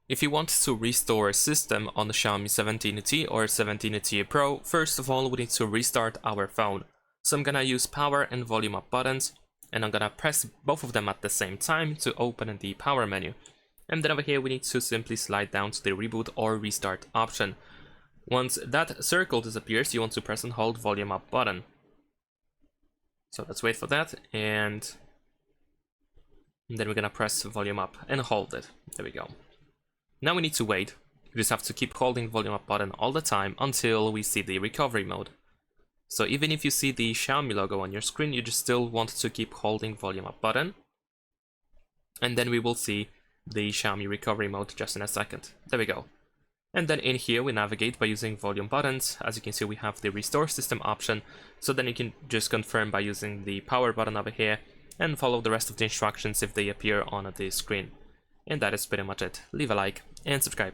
If you want to restore a system on the Xiaomi 17T or 17T Pro, first of all we need to restart our phone. So I'm gonna use power and volume up buttons, and I'm gonna press both of them at the same time to open the power menu. And then over here we need to simply slide down to the reboot or restart option. Once that circle disappears, you want to press and hold volume up button. So let's wait for that, and then we're gonna press volume up and hold it. There we go. Now we need to wait. You just have to keep holding volume up button all the time until we see the recovery mode. So even if you see the Xiaomi logo on your screen, you just still want to keep holding volume up button. And then we will see the Xiaomi recovery mode just in a second. There we go. And then in here we navigate by using volume buttons. As you can see, we have the restore system option. So then you can just confirm by using the power button over here and follow the rest of the instructions if they appear on the screen. And that is pretty much it. Leave a like and subscribe.